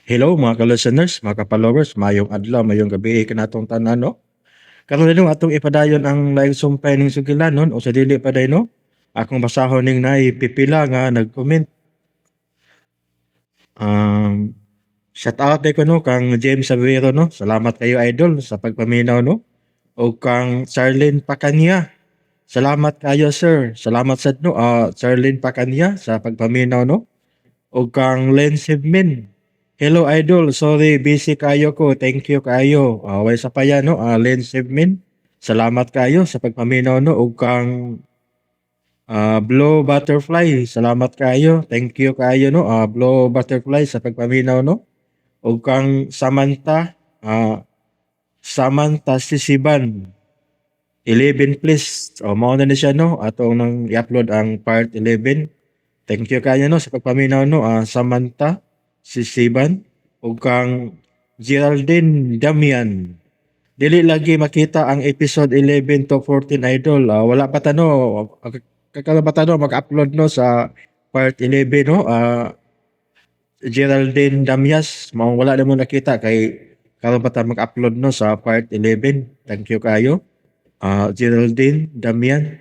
Hello mga ka-listeners, mga ka-followers, mayong adlaw, mayong gabi kanatong tanan no. Karon nino atong ipadayon ang laing sumpay ning sugilanon o sa dili pa day no. Akong basahon ning naay pipila nga nag-comment. Um Shout out day ko no kang James Savero no. Salamat kayo idol sa pagpaminaw no. O kang Charlene Pacania. Salamat kayo sir. Salamat sad no Charlene Pacania sa pagpaminaw no. O kang Len Sibmin. Hello idol, sorry busy kayo ko. Thank you kayo. Way sa paya no, Len Sibmin. Salamat kayo sa pagpaminaw no ug kang Blow Butterfly. Salamat kayo. Thank you kayo no, Blow Butterfly sa pagpaminaw no. Ug kang Samantha Sisiban. 11 please. Mao na ni siya no atong nang i-upload ang part 11. Thank you kayo no sa pagpaminaw no, Samantha Sisiban ug kang Geraldine Damian. Dili lagi makita ang episode 11 to 14 idol. Wala pa tano kakala pa tano mag-upload no sa part 11 no. Geraldine Damias mao wala na mo nakita kay karon pa ta mag-upload no sa part 11. Thank you kayo. Geraldine Damian.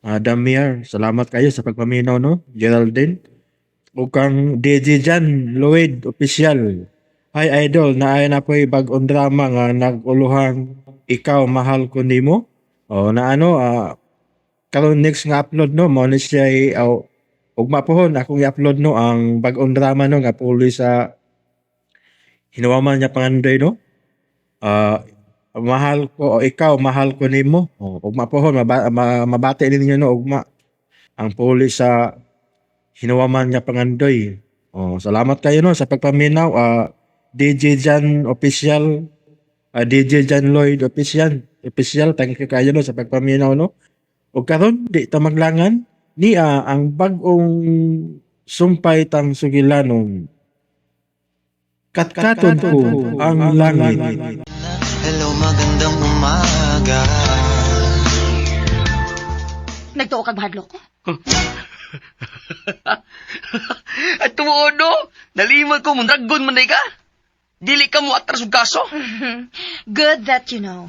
Damiar, salamat kayo sa pagpaminaw no, Geraldine. Ug kang DJ Jan Lloyd Official. Hi idol, naay na po'y bag-ong drama nga naguluhang ikaw mahal ko nimo. O na ano, karon next nga upload no, mo ni siya ugma pohon akong i-upload no ang bag-ong drama no nga puloy sa hinawaman niya pangandoy no. Ah, mahal ko o ikaw mahal ko nimo. Ugma pohon mabati ninyo no ugma ang puloy sa hinawaman niya pangandoy. Salamat kayo no sa pagpaminaw. DJ Jan Official, DJ Jan Lloyd Official, thank you kayo no sa pagpaminaw no. Ug karon di ta maglangan ni ang bag-ong sumpay tang sugilanon. Katkaton ko ang langit. Hello, magandang umaga. Nagtuo kag bahadlok ko? At tumuod no, nalimag ko, mundragon man ka. Dili ka mo atras og kaso. Good that you know.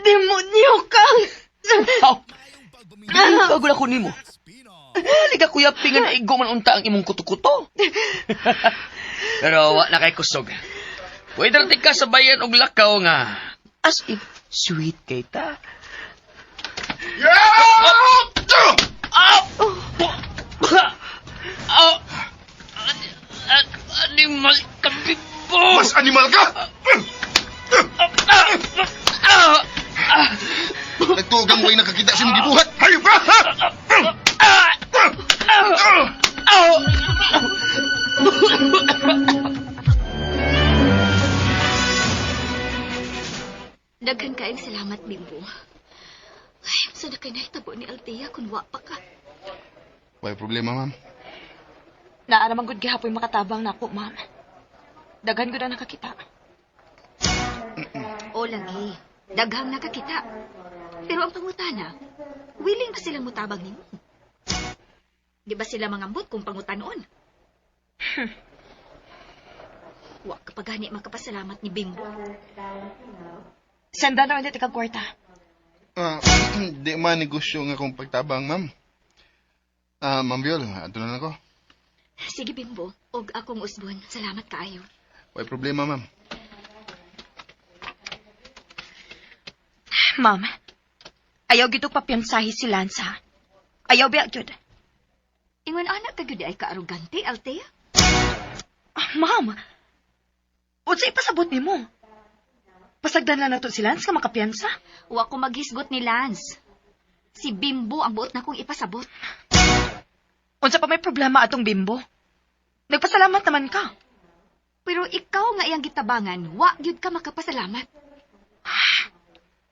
Demonyo kang! Pagod ako nimo. Hindi ka kuya pingan na igo man unta ang imong kuto-kuto. Pero wa na kay kusog. Pwede rin ka sa bayan og lakaw nga. As if sweet kay ta. Animal ka, Bimbo! Mas animal ka! Nagtugang mo ay nakakita sa mong gibuhat! Hayop ka! Daghan kaayong salamat, Bimbo. Ay, saan na kayo nahitabo ni Althea kung wa pa ka? May problema, ma'am. Naaraman gud gihapoy makatabang nako, ma'am. Daghan gud ang nakakita. O lagi, daghang nakakita. Pero ang pangutana, willing ba silang mutabang nimo? Di ba sila mangambot kung pangutanon? Wa ka pa gani makapasalamat ni Bimbo. Sanda na ulit ikang kwarta. Di man negosyo nga akong pagtabang, ma'am. Ma'am Viol, ato na ako. Sige, Bimbo. Og akong usbon. Salamat kaayo. May problema, ma'am. Ma'am, ayaw gito papiyansahi si Lance, ha? Ayaw biya gyud. Ingon anak ka gyud ay kaarugante, Althea? Ma'am, unsay ipasabot nimo? Pasagdan na nato si Lance nga makapiyansa. Wa ko maghisgot ni Lance. Si Bimbo ang buot na kong ipasabot. Unsa pa may problema atong Bimbo? Nagpasalamat naman ka. Pero ikaw nga iyang gitabangan, wa gyud ka makapasalamat.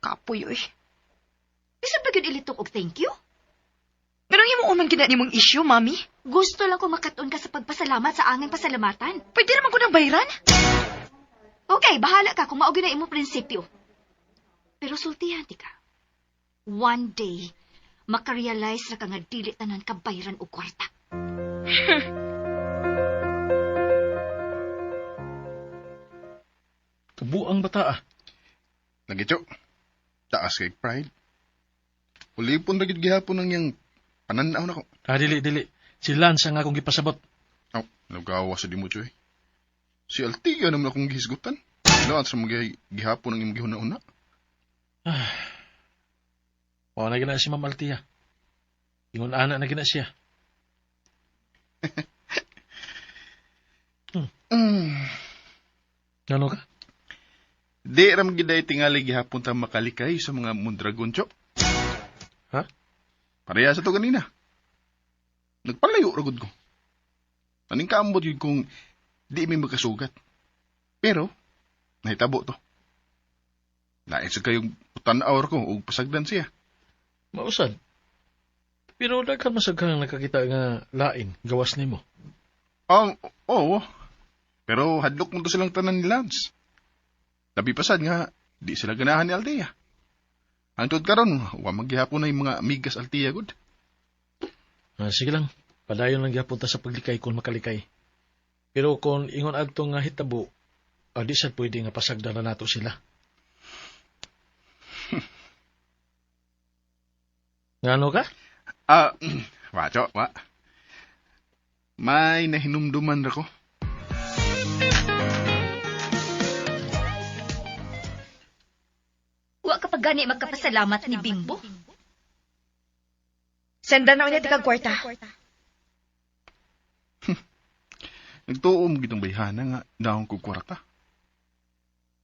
Kapoy, oy. Bisan pa gyud ilitok og thank you? Pero himo unang gina nimong issue, mami. Gusto lang ko makaton ka sa pagpasalamat sa anging pasalamatan. Pwede naman ko ng bayran. Okay, bahala ka kung mao gyud na imong prinsipyo. Pero sultihan ti ka. One day, makarealize ra ka nga dili tanan kabayran og kwarta. Kabuang bata ah. Lagi, Chok. Taas kay pride. Ulipon na gid gihapon ang yang pananaw na ko. Dili. Si Lance ang akong gipasabot. Oh, nagawa sa di mo, Choy. Si Altiga naman akong gihisgutan. Lahat sa mga gihapon ang imong gihuna-una. O na gina si Ma'am Altia. Ingon ana na gina siya. Ano ka? Di ram giday tingali gihapon ta makalikay sa mga Mondragon, Chok. Ha? Pareha sa to ganina. Nagpalayo ragod ko. Aning kaambot yun kung di may magkasugat. Pero, nahitabo to. Lain sa kayong tanaw ko o pasagdan siya. Mausad. Pero daghan masaghang nakakita nga lain, gawas nimo. Oo. Pero hadlok mo to silang tanan ni Lance. Labi pasad nga, di sila ganahan ni Altea. Antod karon, wa maghihapon na yung mga amigas Altea good. Sige lang, padayon lang gyapon ta sa paglikay kung makalikay. Pero kung ingon adto nga hitabo, di sad pwede nga pasagdan na nato sila. Ngano ka? Wacho. May nahinumduman ra ko. Wa ka pa gani magkapasalamat ni Bimbo. Senda na unya ti kag kwarta. Nagtuom gitong bayhana nga naong kong kwarta.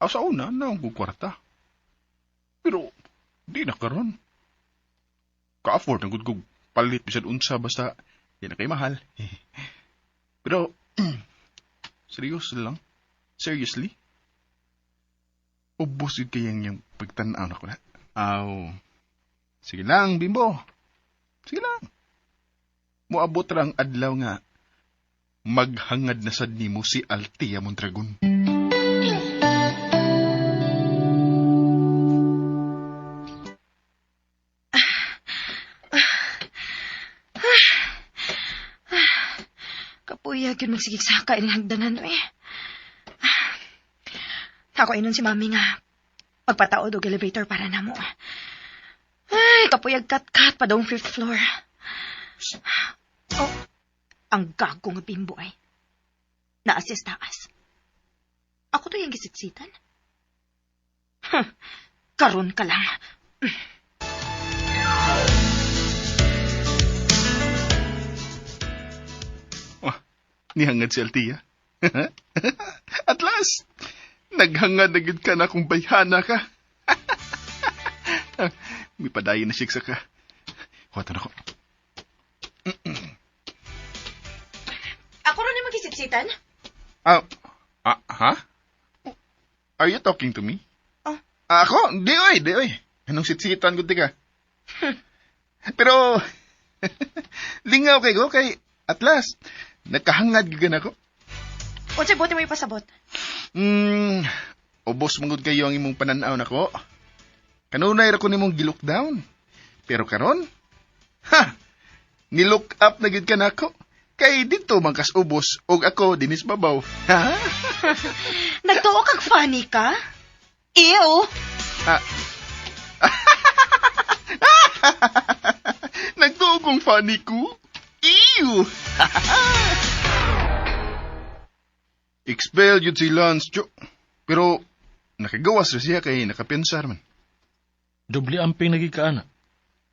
Sa una, naong kong kwarta. Pero, di na karon. Ka-afford ang kong palit bisad unsa basta di na kay mahal. Pero, seryoso lang. Seriously? Ubos yun kayang yung pagtanaw na ko na. Sige lang, Bimbo. Sige lang. Moabot rang adlaw nga maghangad na sad nimo si Altea Mondragon. Kapuyag yun magsigig sa kain hagdanan eh. Ako inon si Mami nga magpataod og elevator para namo. Ay, kapuyag kat-kat pa daw 5th floor. Oh, ang gago nga Bimbo ay. Naasis taas. Ako to yung gisitsitan. Karon ka lang. Nihangad si Altea. At last, naghangad na gid ka na kung bayhana ka. May padayon na siksa ka. Huwatan ako. Ako rin yung magisitsitan? Ha? Are you talking to me? Oh. Ako? Di oy. Anong sitsitan ko ka? Pero, lingaw kay ko kay at last, nakahangad gigan ako. Unsay buti mo ipasabot? Ubos mangod kayo ang imong pananaw nako. Kanunay ra ko nimong gilook down. Pero karon, nilook up na gid ka nako. Kay dito mangkas ubos og ako dinis babaw. Nagtuo kag funny ka? Ew! Nagtuo kong funny ko? Ew! Expelled yun si Lance, Jo. Pero, nakagawas na siya kay nakapinsar man. Doble amping nagikaana.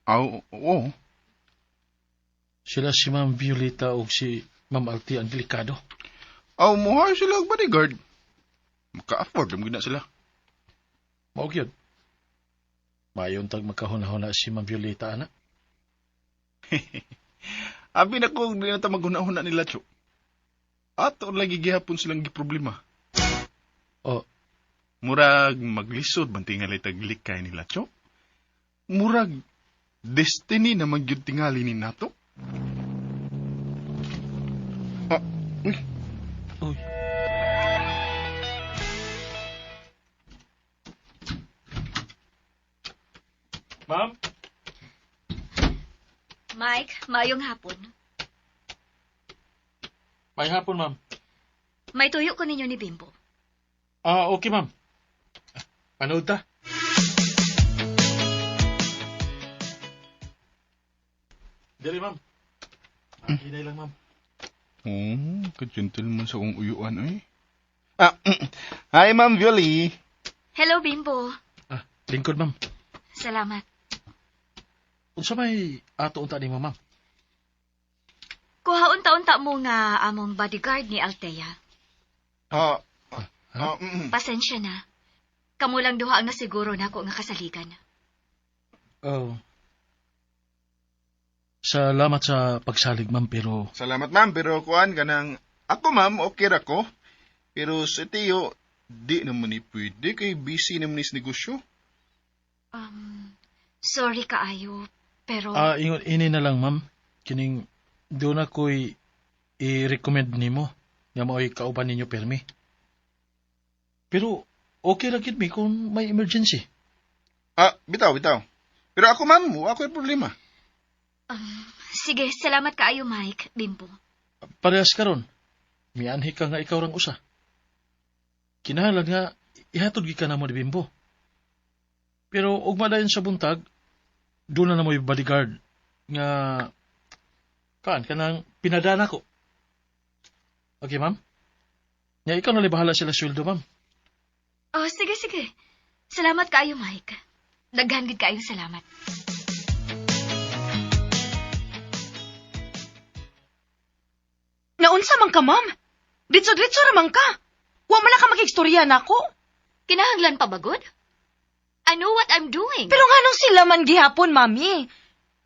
Oo. Sila si Ma'am Violeta o si Ma'am Altia ang delikado. Muhay sila ang bodyguard. Maka-afford naman gina sila. Maog yun. Mayon tag magkahuna-huna si Ma'am Violeta, anak. Abi na kung di na ta maghuna-huna nila, Jo. Ato lagi gihapon silang giproblema. Oh, Murag maglisod bantingalay taglikay nila, Jo. Murag destiny na magyud tingali ni nato. Uy. uy. Ma'am? Mike, maayong hapon. May hapon, ma'am. May tuyo ko ninyo ni Bimbo. Okay, ma'am. Panood ta. Dali, ma'am. Hinay lang, ma'am. Ka-gentleman sa kong uyuan, eh. Hi, Ma'am Violi. Hello, Bimbo. Lingkod, ma'am. Salamat. Unsa may ato unta ni ma'am? Kuhaon-taon-ta mo nga among bodyguard ni Althea. Pasensya na. Kamu lang duha ang nasiguro na ako nga kasaligan. Oh. Salamat sa pagsalig, ma'am, pero... Salamat, ma'am. Pero kuan ka nang... Ako, ma'am, okay ra ko. Pero sa tiyo, di naman ni pwede kay busy naman ni sa negosyo. Sorry kaayo, pero... Ingon ini na lang, ma'am. Kining doon ako'y i-recommend nimo nga mao'y kauban ninyo permi. Pero okay lang gid mi kung may emergency. Bitaw. Pero ako, ma'am, ako yung problema. Sige, salamat kaayo, Mike, Bimbo. Parehas karon. Mianhi ka nga ikaw rang usa. Kinahanglan nga ihatod gi ka na mo ni Bimbo. Pero ugma dayon sa buntag, doon na mo'y bodyguard nga kanang pinadana ko. Okay, ma'am? Nga ikaw na bahala sila sweldo, ma'am. Sige. Salamat kaayo, Mike. Daghan gid kaayo salamat. Naunsa man ka, ma'am? Ditso-ditso ramang ka. Wa man ka makigstorya nako. Kinahanglan pa ba, good? I know what I'm doing. Pero nganong sila man gihapon, mami?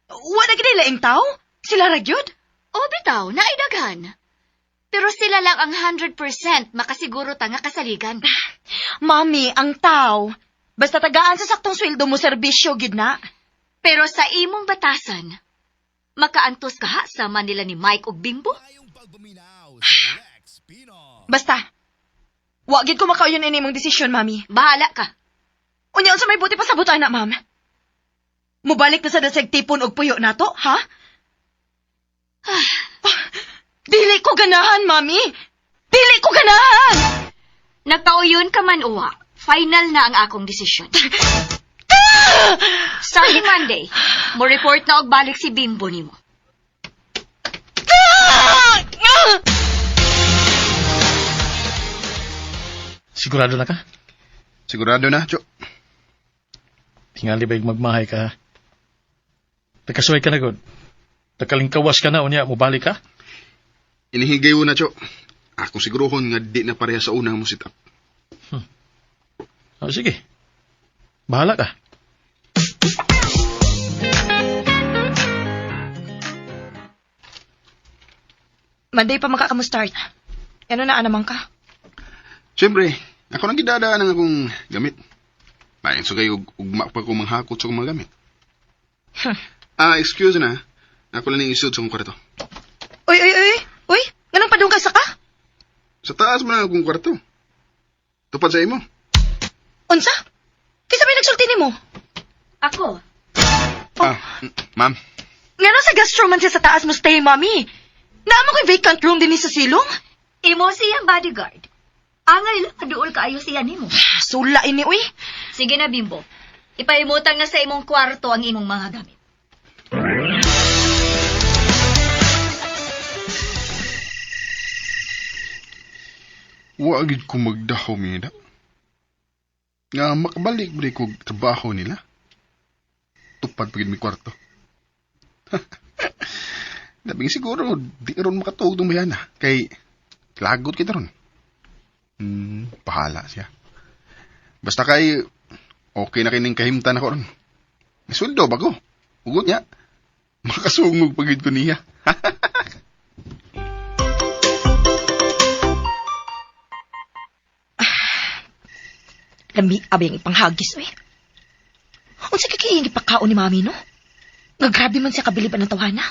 Wa na gid laing tao? Sila ra gyud? Bitaw, naidaghan. Pero sila lang ang 100% makasiguro ta nga kasaligan. Mami, ang tao. Basta tagaan sa saktong sweldo mo serbisyo gid na. Pero sa imong batasan, makaantos ka ha sa Manila ni Mike ug Bimbo? Basta. Wa gid ko makauyon ini imong desisyon, mami. Bahala ka. Unya unsa may buti pa sabot ana, ma'am? Mubalik na sa dasig tipon og puyo nato, ha? Dili ko ganahan, mami. Dili ko ganahan. Nagkauyon ka man uwa. Final na ang akong desisyon. Starting Monday, mo report na og balik si Bimbo nimo. Sigurado na ka? Sigurado na, Cho. Tingali ba magmahay ka? Nagkasuway ka na, God. Nagkalingkawas ka na, unya, mubalik ka? Inihigay mo na, Cho. Ako sigurohon nga di na pareha sa unang mo sit up. Sige. Bahala ka. Monday pa makakamustart. Ano na naman ka? Siyempre, ako nang gidadaan ng akong gamit. Bayan so kayo, ugma pa ko manghakot sa akong mga gamit. Excuse na. Ako lang yung isod sa akong kwarto. Uy! Ganang padung ka sa ka? Sa taas mo na akong kwarto. Tupad sa imo. Unsa? Kisa may nagsulti ni mo? Ako? Ma'am. Nga sa guest room man siya sa taas mo stay, mami. Naamo ko'y vacant room din sa silong? Imo siyang bodyguard. Angay lang, kaduol kaayo siya nimo. Sula ini, uy. Sige na, Bimbo. Ipaimutang na sa imong kwarto ang imong mga gamit. Waagid ko magdahaw, Mida. Nga makabalik mo ko trabaho nila. Tupad pagid mi kwarto. Labing siguro, di ron makatuog ng mayana. Kay, lagot kita ron. Pahala siya. Basta kay, okay na kining kahimtan ako ron. May sweldo bago. Ugot niya. Makasungog pagid ko niya. Lami abing ipanghagis, uy. Unsa kikiyang ipakaon ni mami, no? Nga grabe man siya kabiliban ng tawana.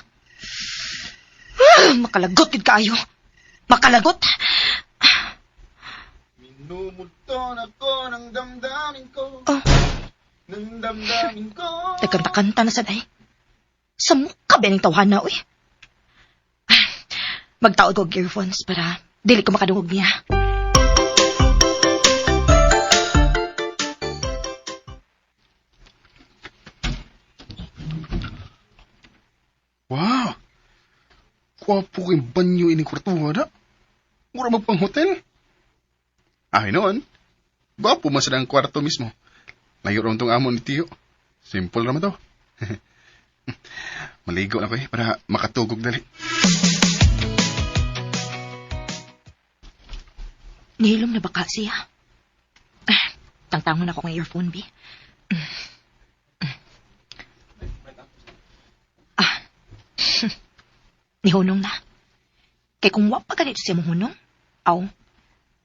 Makalagot gid kaayo. Makalagot. Minumulton ako ng damdamin ko. Oh. Ng damdamin ko. Nagkanta-kanta na sa day. Sa mukha ba ng tawhana, uy? Magtaod ko og earphones para dili ko makadungog niya. Wow! Kwapo kayong banyo ining kwartuha na. Mura magpang hotel. Ay noon, gwapo mas ang kwarto mismo. Layo ron tong amo ni Tiyo. Simple naman to. Maligo na ko para makatugog dali. Nihilom na baka siya. Tangtangon ako ng earphone, B. Nihunong na. Kay kung wap pa ganito siya mong hunong,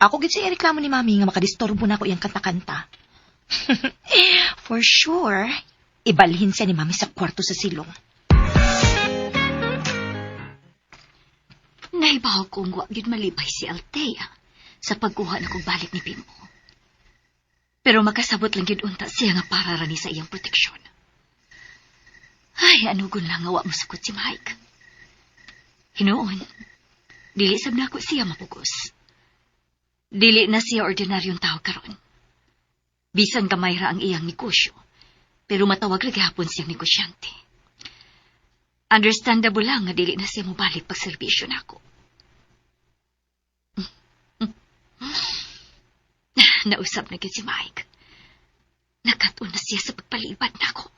ako gid siya reklamo ni Mami nga makadistorbo na ako iyang kanta-kanta. For sure, ibalhin siya ni Mami sa kwarto sa silong. Naibaw kong wa gid malipay si Althea sa pagkuha na kong balik ni Bimbo. Pero makasabot lang gid unta siya nga para rani sa iyang proteksyon. Ay, anugon lang nga wa masukot si Mike. Hinoon, dili sab na ako siya mapugos. Dili na siya ordinaryong tao karon. Bisan gamay ra ang iyang negosyo, pero matawag ra gihapon siyang negosyante. Understandable lang nga dili na siya mobalik pag serbisyo nako. Nausap na gyud si Mike. Nakatun na siya sa pagpalibad nako.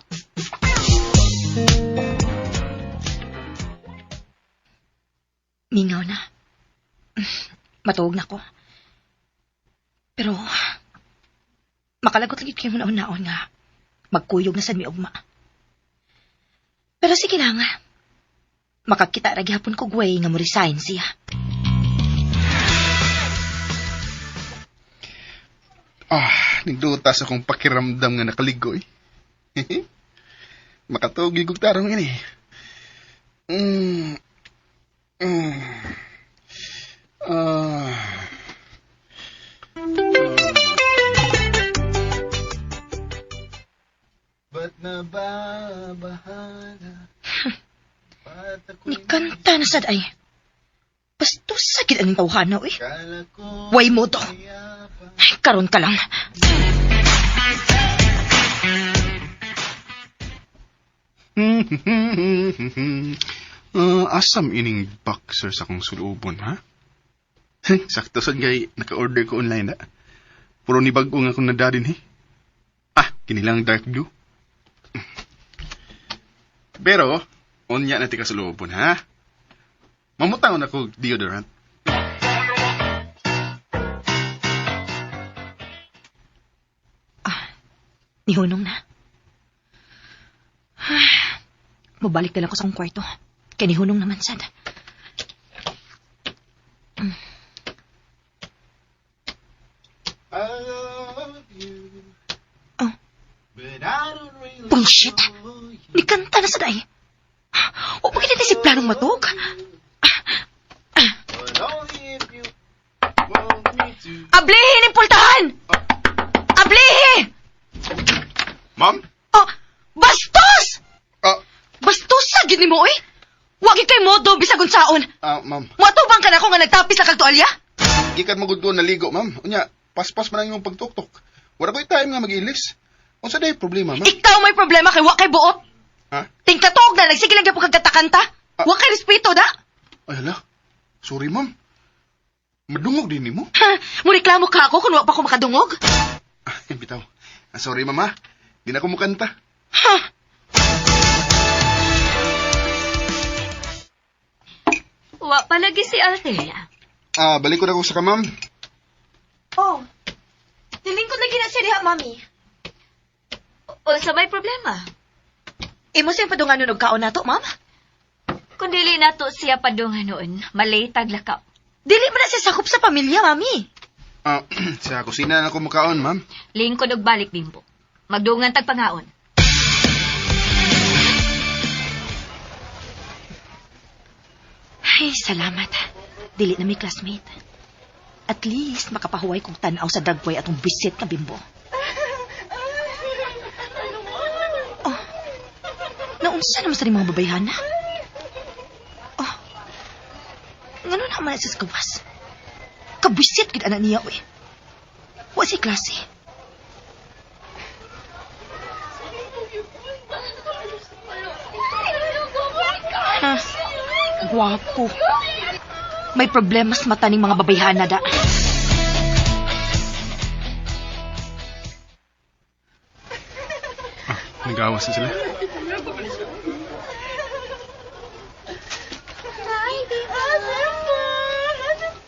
Mingaw na. Matuog na ko. Pero, makalagot lagi kayo mo naon nga magkuyog na sa mi ugma. Pero sige na nga. Makakita ra gihapon ko way nga mo resign siya. Nigdutas akong pakiramdam nga nakaligoy. Makatugi kong tarong ini. Ba't nababahala? Ni kanta na sad ay. Bastos sakit ang tawhana, uy. Way mo to. Ay, karon ka lang. Asam ining boxer sa kong sulubon, ha? Sakto sad gay naka-order ko online na. Puro ni bago nga akong nadadin, kinilang dark blue. Pero, unya na ti ka sulubon, ha? Mamutangon ako deodorant. Nihunong na. Mabalik na lang ko sa akong kwarto. Kaya nihunong naman sad. I love you. Oh. But I don't really Bullshit. Di kanta na sad ay. O bakit natin si planong matug? But only if you want me to. Ablihin yung pultahan! Ablihin! Ma'am? Oh, bastos! Ah, Bastos sa gini mo, eh! Wagi kay modo, bisag unsaon. ma'am. Matubang ka na ako nga nagtapis sa kagtualya? Gikan magud ko naligo, ma'am. Unya, paspas man ang imong pagtuktok. Wala ko'y time nga mag-ilis. Unsa day problema, ma'am? Ikaw may problema kay wa kay buot. Ha? Tingkatog na, nagsige lang po kagkatakanta. Wa kay respeto, da? Ay, hala. Sorry, ma'am. Madungog din ni mo. Ha, mureklamo ka ako kung wa pa ko makadungog. Bitaw. Sorry, mama. Di na ko mukanta. Ha? Wa palagi si Althea. Balik ko na ko sa kamam. Oh, nilingkod lagi na siya diha, mami. Unsa may problema? Imo siyang padungan nun og kaon nato, ma'am? Kung dili nato siya padungan noon, malaytag lakaw. Dili mo na siya sakop sa pamilya, mami. Sa kusina na ko makaon, ma'am. Lingkod og balik, Bimbo. Magdungan tag pangaon. Ay, salamat. Dili na may classmate. At least makapahuway kong tanaw sa dragway atong bisit na Bimbo. Oh, Unsa naman sa rin mga babayhana? Oh, ngano naman sa gawas? Kabwisit gid anak niya, uy. Wa si klase. Ha, guwapo. May problema sa mata ning mga babayhana da. Nag-aawas na sila.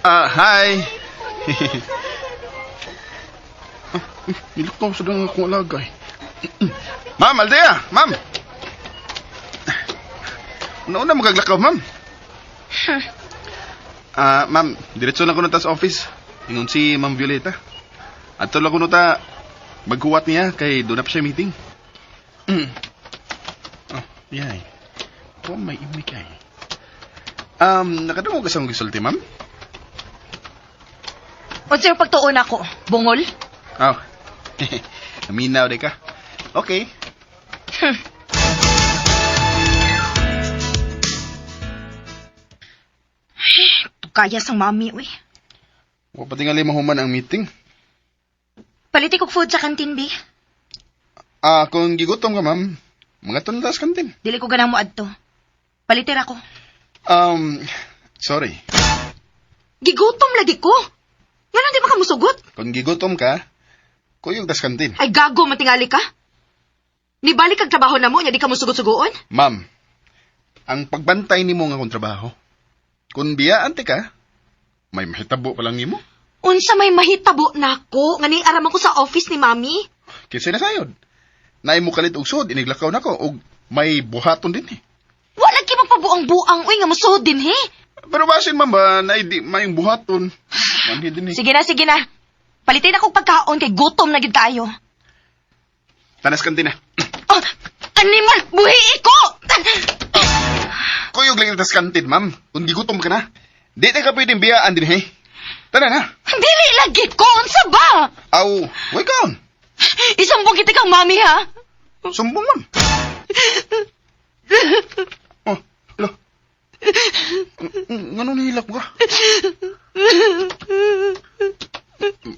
Hi! Nilakaw sa dang akong alagay. Ma'am, Aldea! Ma'am! Una-una magaglakaw, ma'am. Ma'am, diretso lang ko na ta sa office. Ingon si Ma'am Violeta. At lang ko na ta maghuwat niya kay doon na pa siya meeting. Oh, yay. Oh, may imik ay. Nakadungo ka sa gisulti, ma'am? Unsa yung pagtuon ako? Bungol? Oh. Naminaw de ka. Okay. Kaya sang mami, uy. Wa pa tingali mahuman ang meeting. Paliti kog food sa kantin, bi. Kung gigutom ka, ma'am, mga tundas kantin. Dili ko ganang mo adto. Palitir ako. Sorry. Gigutom lagi ko. Yan ang di makamusugot. Kung gigutom ka, kuyog tas kantin. Ay gago, matingali ka. Nibalik kag trabaho na mo, nya di ka musugot-sugoon. Ma'am, ang pagbantay nimo nga akong trabaho, kung biyaan ti ka, may mahitabo pa lang nimo. Unsa may mahitabo nako, nga ni aram ako sa office ni mami. Kinsa na sayod? Naay mo kalit og sud, iniglakaw nako og may buhaton din eh. Wala ki magpabuang-buang, uy, nga musuhod din, he. Pero basin ma'am ba, naay di may buhaton. Mandi din eh. Sige na. Palitin akong pagkaon kay gutom na gid kayo. Tanas kantin na. Oh, animal, buhi ko! Kuyog lang tas kantin, ma'am. Kung gigutom ka na, di na ka pwedeng biyaan din eh. Tara na. Dili lagi ko, unsa ba? Aw, wake on. Isang kita kang mami, ha? Sumbong, ma'am. Oh, lo. Ngano nahilak mo ka?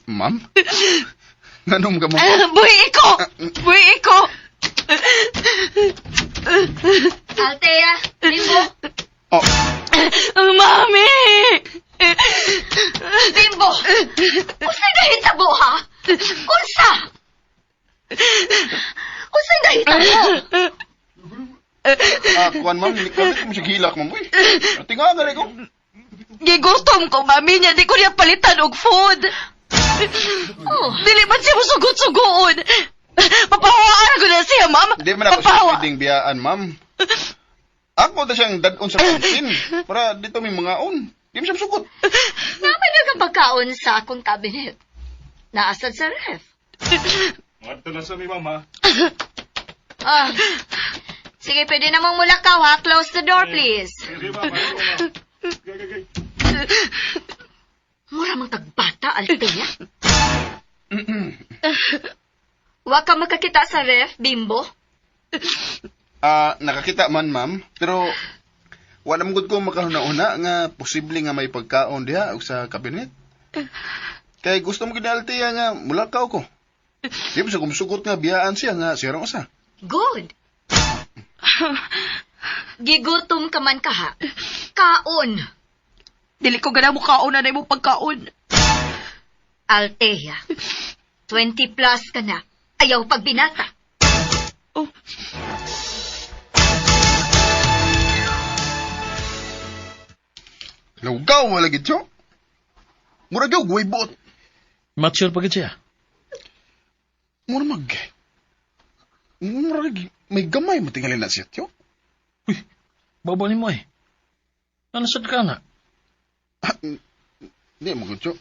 Ma'am? Nganom ka mo? Buhi ko! Altea, Bimbo. Oh, Mami! Bimbo! Unsa nahitabo, ha? Unsa nahitabo? kuwan, ma'am. Hindi ka mo siya hilak, ma'am. Uy, tinga ka rin ko. Gigutom ko, mami niya. Di ko niya palitan og food. Dili man siya musugot-sugoon. Papahawaan ko na siya, ma'am. Hindi man ako siya pwedeng biyaan, ma'am. Ako na siyang dadon sa kantin para dito may mga on. Di mo siya masugot. Naman na pagkaon sa akong cabinet. Naasad sa ref. Ito na sa mi, mama. Sige, pwede namang mulakaw, ha? Close the door, please. Mura mang tagbata, Altea. Wa ka makakita sa ref, Bimbo? Nakakita man, ma'am. Pero wala mong ko makahuna-una nga posible nga may pagkaon diha og sa kabinet. Kay gusto mo gidaltiya nga mulakaw ko. Di mo siya kumusugot nga biyaan siya nga sirang usa. Good. Gigutom ka man ka, ha? Kaon. Dili ko gana mo kaon na mo pagkaon. Altea, 20 plus ka na. Ayaw pagbinata. Oh. Lugaw wala gid siya. Mura daw guway buot. Mature pa gid siya. Mura may gamay mo tingalin na siya, tiyo. Uy, baba ni mo eh. Nanasad ka na. Hindi mo gudyo.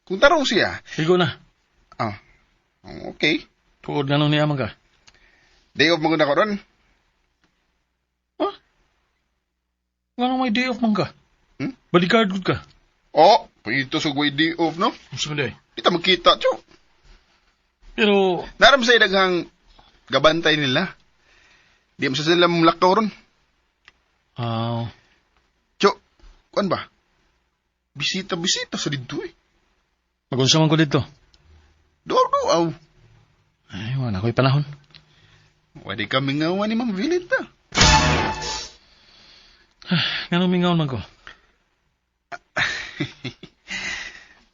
Kung tarong siya, Higo na. okay. Tuod nga nung niyaman ka. Day off mo na ko ron. Nga nung may day off man ka. Hmm? Bodyguard good ka. Oh, pito sa guway day off, no? Gusto mo day. Kita magkita, tiyo. Pero, Naram sa daghang gabantay nila. Di mo sa sila mulakaw ron. Ah, Tiyo, kuan ba? Bisita-bisita sa dito eh. magunsa man ko dito. Doaw. Ay, wala ko'y panahon. Wadi kami ngawa ni Ma'am Vilita. Nga nung mingaon man ko.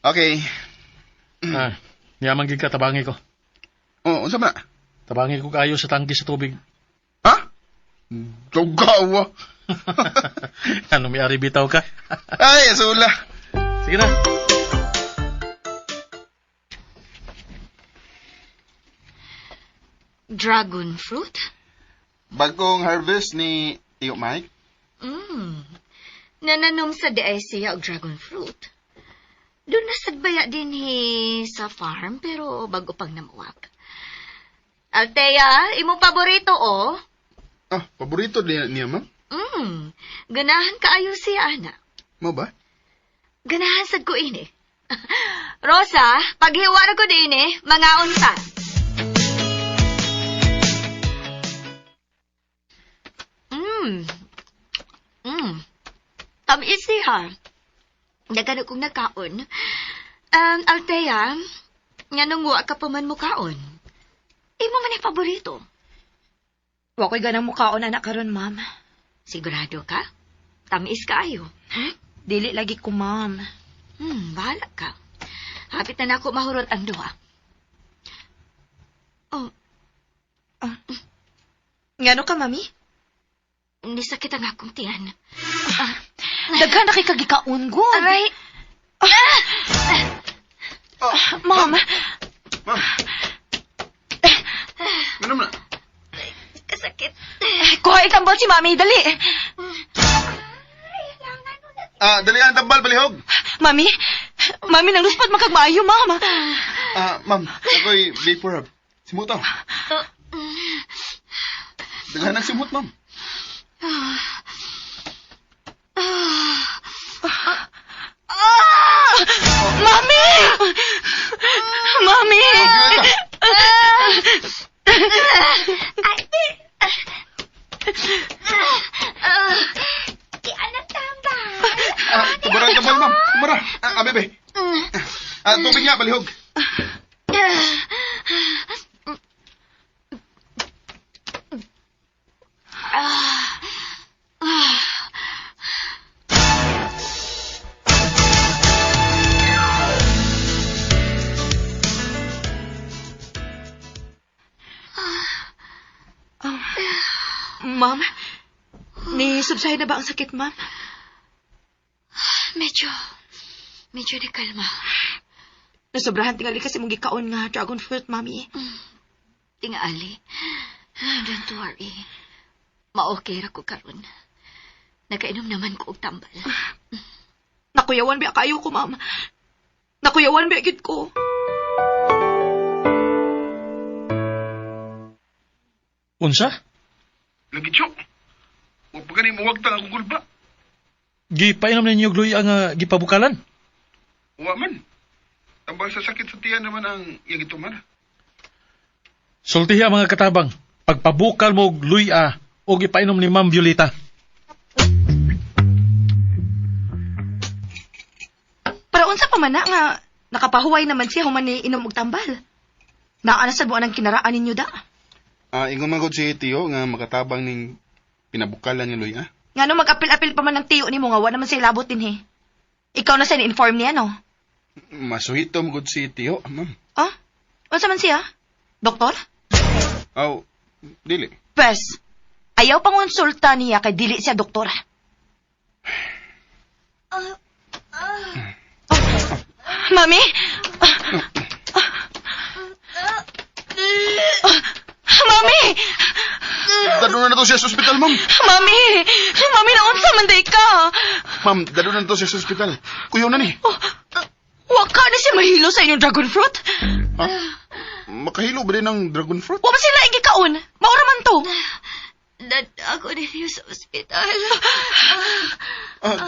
Okay. Yaman gid ka, tabangi ko. Oh, unsa ba? Tabangi ko kayo sa tangki sa tubig. Ha? Tugawa. Ano, may ari bitaw ka? Ay, asula. Sige na. Dragon fruit? Bagong harvest ni Tiyo Mike. Nananom sa siya og dragon fruit. Doon nasagbaya din sa farm, pero bago pang namuwak. Altea, imong paborito, oh. Ah, paborito niya, ma'am? Ganahan kaayo siya, ana. Mo ba? Ganahan sad ko ini. Rosa, paghiwa na ko din mga unta. Tamis siya. Nagano kong nakaon. Altea, nga nung wa ka pa man mukaon. Imo man ang paborito. Wa ko'y ganang mukaon anak karon, ma'am. Sigurado ka? Tamis kaayo. Dili lagi ko, ma'am. Bahala ka. Hapit na ako mahurot ang duha. Ngano ka, mami? Hindi sakit ang akong tiyan. Daghan na kay kagikaon, good. Aray! Ma'am. Ma'am. Ano na? Kasakit. Kuha itambal si mami, dali. Dali ang tambal, balihog. Mami nang luspad makagmaayo, ma'am. Ma'am, ako'y vapor hub. Simut ako. Daghan ang simut, ma'am. Mami! Tubarang tambal, ma'am. Tumara. Bebe. Tubig nga, balihog. Ma'am, ni-subside na ba ang sakit, ma'am? Medyo nakalma. Nasobrahan tingali kasi mong gikaon nga dragon fruit, mami. Tingali. Don't worry. Ma-okay ra ko karon. Nakainom naman ko og tambal. Nakuyawan ba kayo ko, ma'am? Nakuyawan ba gid ko? Unsa? Lagi, Tiyo. Huwag pa ganun mawagtang akong gulba. Gipainom ninyo og luya nga gipabukalan? Uwa man. Tambal sa sakit sa tiyan naman ang iyang ituman. Sultihi ang mga katabang. Pagpabukal mo og luya o gipainom ni Ma'am Violeta. Para unsa pa man na nga nakapahuway naman siya human ni inom og tambal. Naa na sa buwan ang kinaraan ninyo da. Ingon man gud si Tiyo nga makatabang ning pinabukalan niya, Loy, Ngano mag-apil-apil pa man ng tiyo ni mo nga wala naman siya labot din Ikaw na siya ni-inform niya, no? Masuhitom gud si Tiyo, ma'am. Unsa man siya? Doktor? Dili. Pes, ayaw pang konsulta niya kay dili siya doktora. Mami? Mami! Dado na to siya sa ospital, ma'am. Mami! Mami, naunsa man day ka? Ma'am, dado na to siya sa ospital. Kuyaw na ni. Waka na siya mahilo sa inyong dragon fruit? Makahilo ba din ng dragon fruit? Wa ba sila igikaon? Maura man to. Dad, ako din yung sa ospital.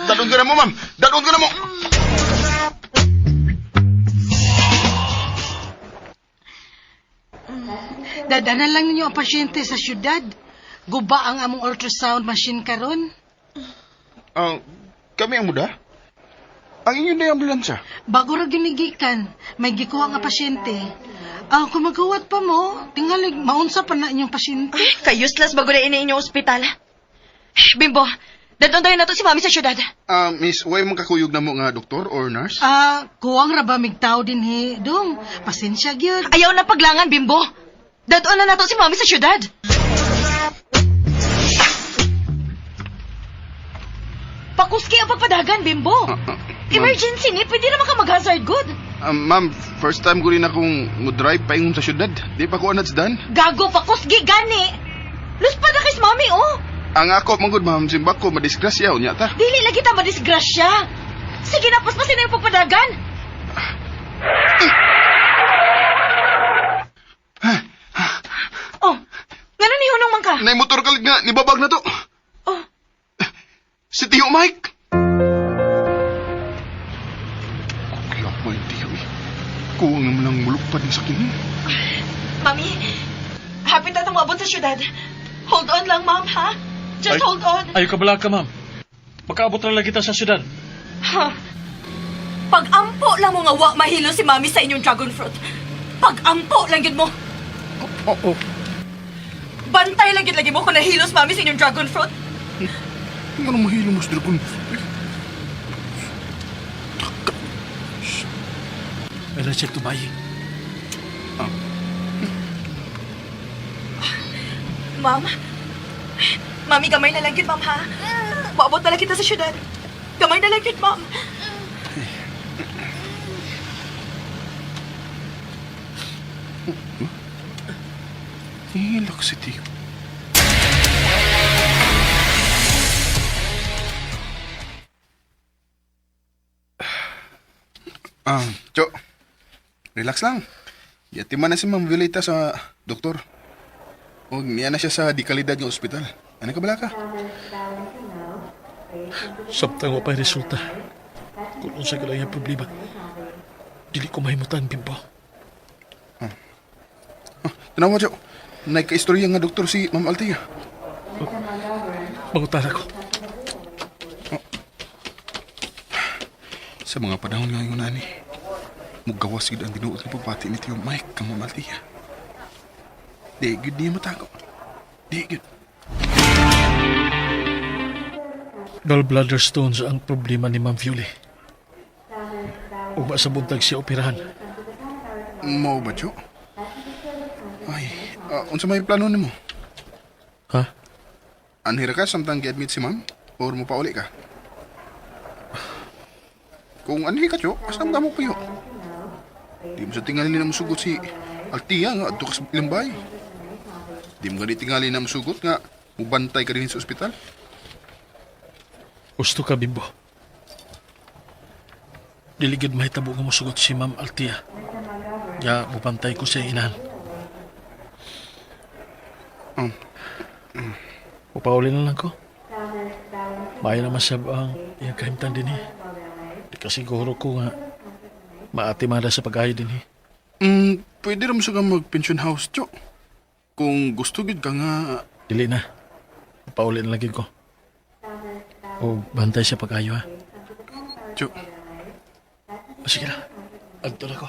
Dadon ka na mo, ma'am. Dadon ka na mo. Dadanan lang ninyo ang pasyente sa syudad. Guba ang among ultrasound machine karon. Kami ang muda? Ang inyo na ambulansya? Bago ra ginigikan, may gikuha nga pasyente. Kung maghuwat pa mo, tingalig maunsa pa na inyong pasyente. Kay useless bago na ini inyong ospital. Bimbo, dadon tayo na to si Mami sa syudad. Miss, way mong kakuyog na mo nga doktor or nurse? Kuwang ra ba migtaw din he, dong. Pasensya gyud. Ayaw na paglangan, Bimbo. Dadon na nato si Mami sa syudad. Pakuski ang pagpadagan, Bimbo. Emergency ni, pwede naman ka mag-hazard good. Ma'am, first time ko rin akong drive paingon sa syudad. Di pa ko anats dan. Gago, pakusgi, gani. Luspa na kay si Mami, oh. Ang ako, manggod ma'am, simba ko, madisgrasya, unya ta. Dili lagi ta madisgrasya. Sige na, paspasin na yung pagpadagan. Oh, nga na nihunong man ka. Nay motor kalig nga, nibabag na to. Oh. Si Tio Mike. Kaya mo yung Tio eh. Kuwang naman ang mulukpad ng sakin. Mami, hapit na tumabot sa syudad. Hold on lang, Ma'am, ha? Just hold on. Ayaw ka bala ka, ma'am. Makaabot na lang kita sa syudad. Ha? Pag-ampo lang mo nga wa mahilo si Mami sa inyong dragon fruit. Pag-ampo lang yun mo. Oo. Bantay lang yun lagi mo kung nahilos Mami sa inyong dragon fruit. Ano mahilo mo sa dragon? May check to buy. Ma'am, Mami, gamay na lang yun, Ma'am, ha? Paabot na lang kita sa syudad. Gamay na lang yun, Ma'am. Hilak si Tio. Cho. Relax lang. Yatiman na si Ma'am Violeta sa doktor. O niya na siya sa dekalidad ng ospital. Ano ka bala ka? Samtang wa pa'y resulta. Kung unsa ka lang yung problema. Dili ko mahimutan, Bimbo. Tanawa, Jo. Nagka-istorya nga doktor si Ma'am Althea. Mangutan ako. Sa mga panahon nga yun, Nani, mugawas yun ang dinuot ng pagpati ni Tio Mike kang Ma'am Althea. Di good niya matago. Di good. Gallbladder stones ang problema ni Ma'am Viole. Ugma sa buntag siya operahan. Mau ba, Jo? Ay, unsa may plano nimo? Ha? Anhira ka samtang gi-admit si Ma'am? Or mo pauli ka? Kung anhi ka, Jo, asam ka mo kayo. Di mo sa tingali na masugot si Althea nga adto ka sa Ilambay. Di mo gani tingali na masugot nga mubantay ka rin sa ospital. Gusto ka, Bimbo. Diligid mahitabo nga musugot si Ma'am Althea. Ya, mupantay ko siya inahan. Upauli na lang ko. Maya naman siya ang iyang kahimtan din eh. Di kasiguro ko nga maatimada sa pag-ayo din eh. Pwede rin sa ka mag-pension house, Jo. Kung gusto gid ka nga... Dili na. Upauli na lagi ko. O bantay siya pag-ayo ha. Jo, O sige na. Agto na ko.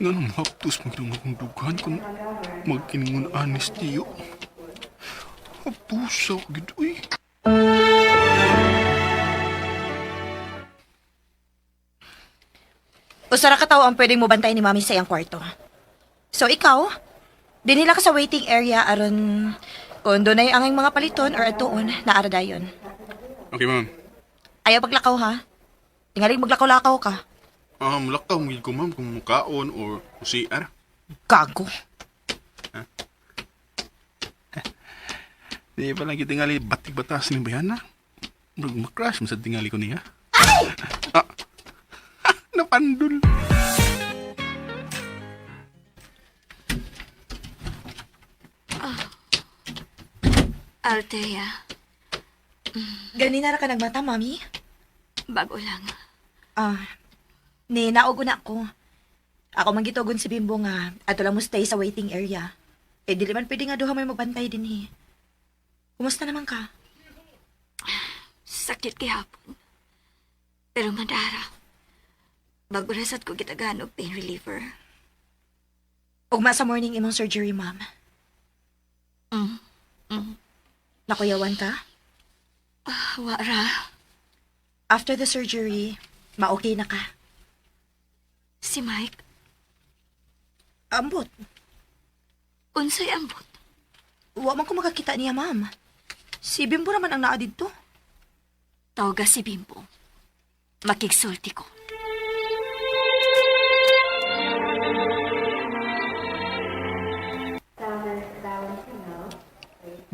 nga nang haptos magdungo kong dugan kung magkiningon anis Tio. Hapusaw gid, uy. Usara ka tao ang pwedeng mo bantay ni Mami sa iyang kwarto. So ikaw, dinila ka sa waiting area aron kung doon ay anging mga paliton or atuon na aradayon. Okay, Ma'am. Ayaw paglakaw ha. Tingaling maglakaw-lakaw ka. Lakaw mo ko, Ma'am, kung mukaon or CR. Gago. Di pa lang tingali batik-batas ni Bayana. Mag-crash mo sa tingali ko niya. Ay! Napandul. Althea, Ganina na ka nagmata, Mami? bago lang. Ni naugo na ako. Ako man gitugon si Bimbo nga, ato lang mo stay sa waiting area. Eh, dili man pwede nga duha may magbantay din eh. Kumusta naman ka? Sakit gihapon. Pero madara. Bago rasat ko gitagaan og pain reliever. Ugma sa morning imong surgery, ma'am. Nakuyawan ka? Wara. After the surgery, ma-okay na ka. Si Mike, Ambot. unsay ambot. Wa man ko makakita niya, ma'am. Si Bimbo naman ang naa dito. Tawga si Bimbo. Makigsulti ko.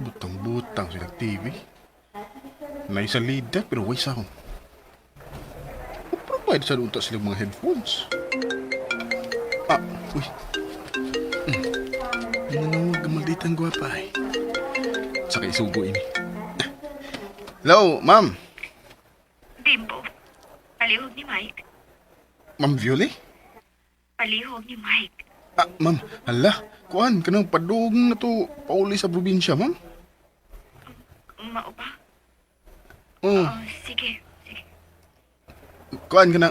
Butang-butang sila TV. Naisa lida pero way sound. Provide sa unta silang mga headphones. Uy. Ano gamalditang gwapa eh. Saka isugo ini. Hello, ma'am. Bimbo, palihog ni Mike. Ma'am Violet? Palihog ni Mike. Ma'am, hala. Kuan, kanang padung na to pauli sa probinsya, ma'am. Mao ba? Oh, Sige. kuan ka na.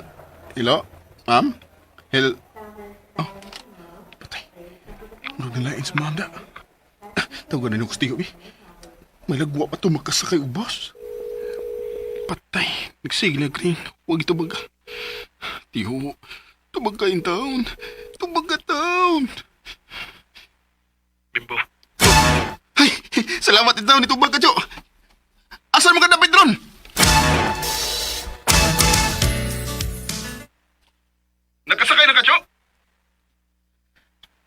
Hello? Ma'am? Patay. Murag nalain sa manda. Tawagan na nyo kustiyo, eh. May lagwa pa to magkasakay ubos. Patay. Nagsigla green. Huwag ito baga. Tiyo. Tubag ka in town. Tubag ka town. Bimbo. Ay! Salamat in town. Itubag ka, Jo. Asan mo ka na, Pedron? Nakasakay na ka, Jo?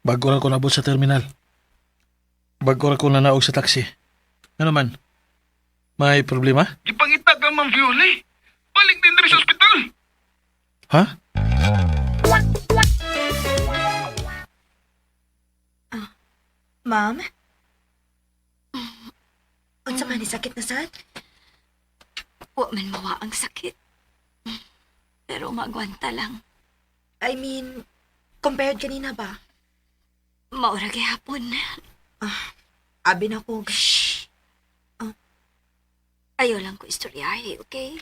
Bago ra ko nabot sa terminal. Bago ra ko nanaog sa taxi. Ano man? May problema? Gipangita ka, Ma'am Violet. Balik din rin sa ospital. Ha? Ma'am? Unsa man ni sakit na sad? Wa man mawa ang sakit. Pero magwanta lang. I mean, compared kanina ba? Maura gihapon. Abi na ko. Ayaw lang ko istoryahe, okay?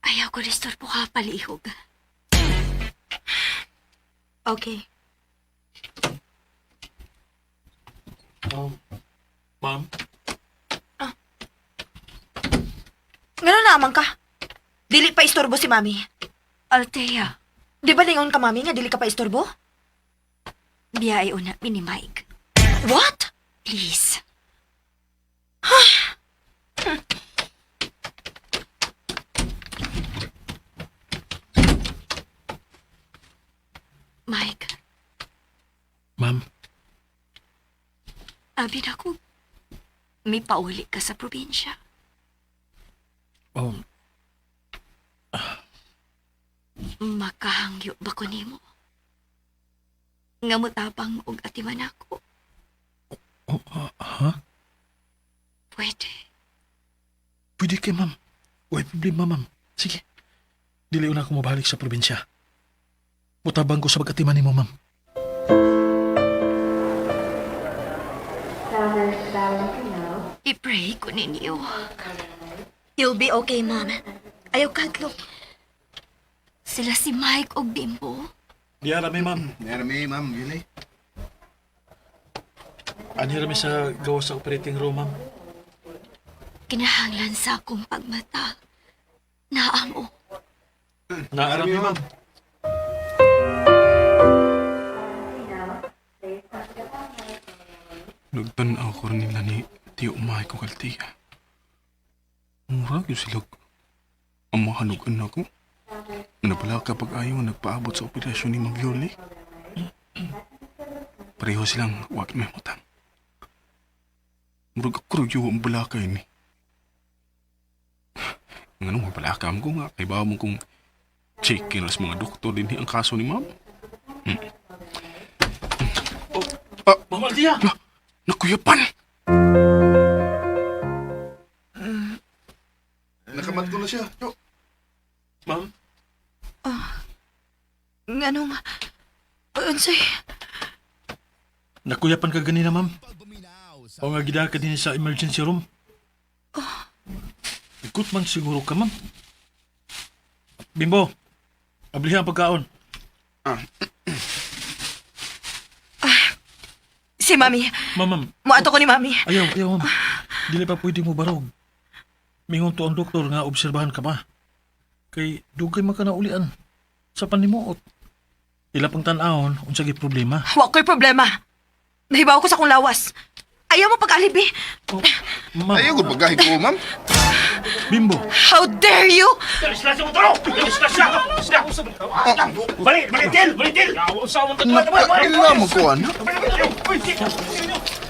Ayaw ko ristorbo ka palihog. Okay. Ma'am? Ngano naman ka? Dili pa istorbo si Mami. Althea, Di ba lingon ka, Mami, nga dili ka pa istorbo? biyay una ni Mike. What? Please. Mike, Ma'am? abi na ko. May pauli ka sa probinsya. Oh, Makahangyo ba ko nimo? Nga mutabang og atiman ako. ha? Pwede. Pwede kay ma'am. Huwag problema, ma'am. Sige. Dili na ako mabalik sa probinsya. Mutabang ko sa pag-atiman ni mo, ma'am. I-pray ko ninyo. You'll be okay, Mom. Ayaw kadlok. Sila si Mike og Bimbo. Diya rami, ma'am. Nermi, Ma'am Violet. Ani rami sa gawa sa operating room, ma'am. Kinahanglan sa akong pagmata. Naamo. Naarami, ma'am. Nagtanaw ko rin nila ni Tiyo Umahay ko kaltiya. Murag yung silag. Ang mahanugan na ko. Nabala kapag ayaw nagpaabot sa operasyon ni Ma'am Violet. Pareho silang wag may mutang. Murag ako rin ang balakay ni. Nga nung balakam ko nga, kay bawa mo kong chicken sa mga doktor din ang kaso ni Ma'am. Ma'am Althea! Nakuyapan! Nakamat ko na siya. Yo. Ma'am? Nganong Unsay? Nakuyapan ka ganina, ma'am. O nga gida ka din sa emergency room. Ikot man siguro ka, ma'am. Bimbo, ablihan ang pagkaon. Si Mami. Ma'am, Muato ko ni Mami. ayaw, ma'am. Dili pa pwede mo barog. Mingon to ang doktor nga obserbahan ka pa. Kay dugay man ka na ulian sa panimuot. Ila pang tan-ahon, unsa gyud problema. Wa ko'y problema. Nahibaw ko sa kong lawas. Ayaw mo pag-alibi. Ma'am, Ayaw ko pagkahin ko, ma'am. Bimbo, How dare you? Kailangan mo ko, ano?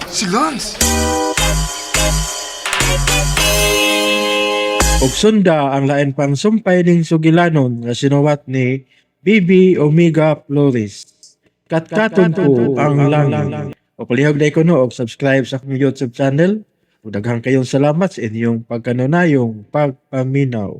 Si Lance. Og sunda ang lain pang sumpay ning sugilanon nga sinuwat ni BB Omega Flores. Katkaton ko ang langit. O palihog na ko no, og subscribe sa akong YouTube channel. O daghang kayong salamat sa inyong pagkanunayong pagpaminaw.